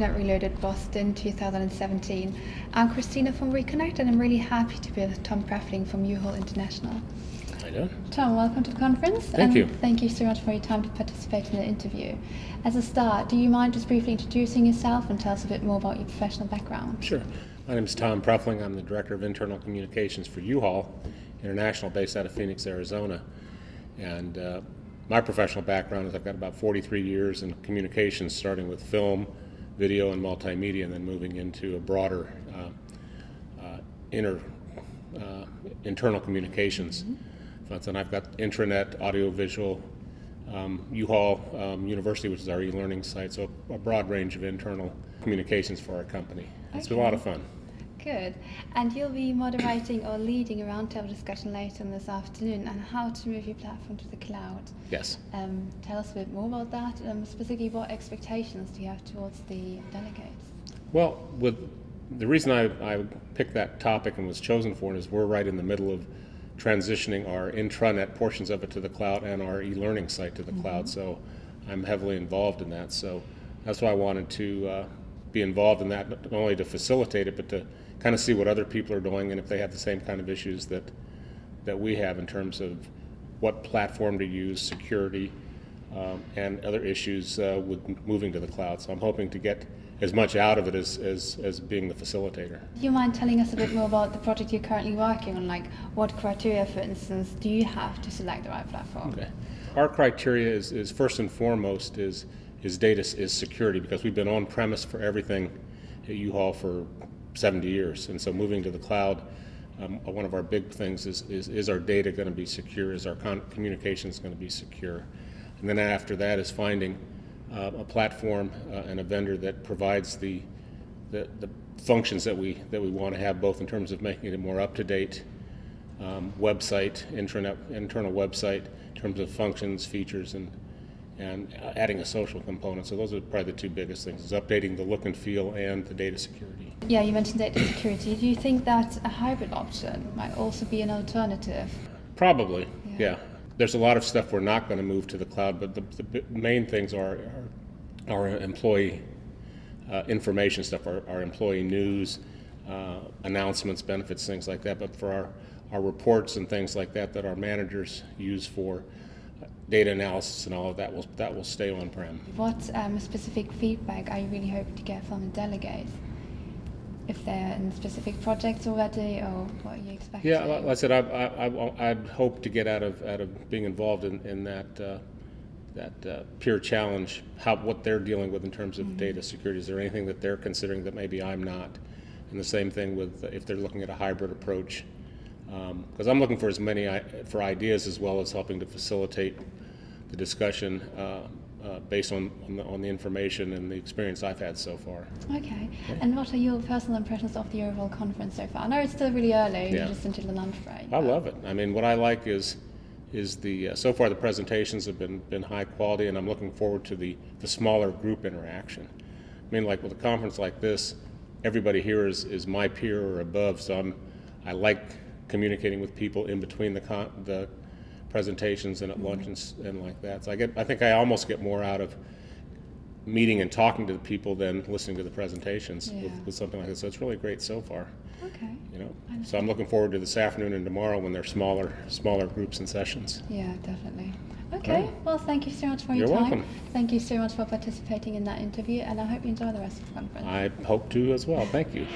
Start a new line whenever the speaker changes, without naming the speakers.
Internet Reloaded Boston 2017. I'm Christina from we.CONECT, and I'm really happy to be with Tom Prefling from U-Haul International.
How you doing?
Tom, welcome to the conference.
Thank you.
Thank you so much for your time to participate in the interview. As a start, do you mind just briefly introducing yourself and tell us a bit more about your professional background?
Sure. My name is Tom Prefling. I'm the Director of Internal Communications for U-Haul International, based out of Phoenix, Arizona. And my professional background is I've got about 43 years in communications, starting with film, video, and multimedia, and then moving into a broader internal communications. And I've got intranet, audiovisual, U-Haul University, which is our e-learning site, so a broad range of internal communications for our company. It's been a lot of fun.
Good. And you'll be moderating or leading a roundtable discussion later on this afternoon on how to move your platform to the cloud.
Yes.
Tell us a bit more about that. Specifically, what expectations do you have towards the delegates?
Well, the reason I picked that topic and was chosen for it is we're right in the middle of transitioning our intranet portions of it to the cloud and our e-learning site to the cloud. So I'm heavily involved in that. So that's why I wanted to be involved in that, not only to facilitate it, but to kind of see what other people are doing and if they have the same kind of issues that we have in terms of what platform to use, security, and other issues with moving to the cloud. So I'm hoping to get as much out of it as being the facilitator.
Do you mind telling us a bit more about the project you're currently working on? Like, what criteria, for instance, do you have to select the right platform?
Okay. Our criteria is first and foremost is security, because we've been on premise for everything at U-Haul for 70 years, and so moving to the cloud, one of our big things is our data going to be secure, is our communications going to be secure, and then after that is finding a platform and a vendor that provides the functions that we want to have, both in terms of making it a more up-to-date website, internal website, in terms of functions, features, and adding a social component. So those are probably the two biggest things, is updating the look and feel and the data security.
Yeah, you mentioned data security. Do you think that a hybrid option might also be an alternative?
Probably, yeah. There's a lot of stuff we're not going to move to the cloud, but the main things are our employee information stuff, our employee news, announcements, benefits, things like that. But for our reports and things like that our managers use for data analysis and all of that will stay on-prem. What
specific feedback are you really hoping to get from the delegates? If they're in specific projects already, or what are you expecting?
Yeah, like I said, I'd hope to get out of being involved in that peer challenge, what they're dealing with in terms of data security. Is there anything that they're considering that maybe I'm not? And the same thing with if they're looking at a hybrid approach. Because I'm looking for as many ideas, as well as helping to facilitate the discussion based on the information and the experience I've had so far.
Okay. And what are your personal impressions of the overall conference so far? I know it's still really early, just until the lunch break.
I love it. I mean, what I like is so far the presentations have been high quality, and I'm looking forward to the smaller group interaction. I mean, like with a conference like this, everybody here is my peer or above, so I like communicating with people in between the presentations and at lunch and like that. So I think I almost get more out of meeting and talking to the people than listening to the presentations with something like this. So it's really great so far.
Okay.
So I'm looking forward to this afternoon and tomorrow when they're smaller groups and sessions.
Yeah, definitely. Okay. Right. Well, thank you so much for your time.
You're welcome.
Thank you so much for participating in that interview, and I hope you enjoy the rest of the conference.
I hope to as well. Thank you.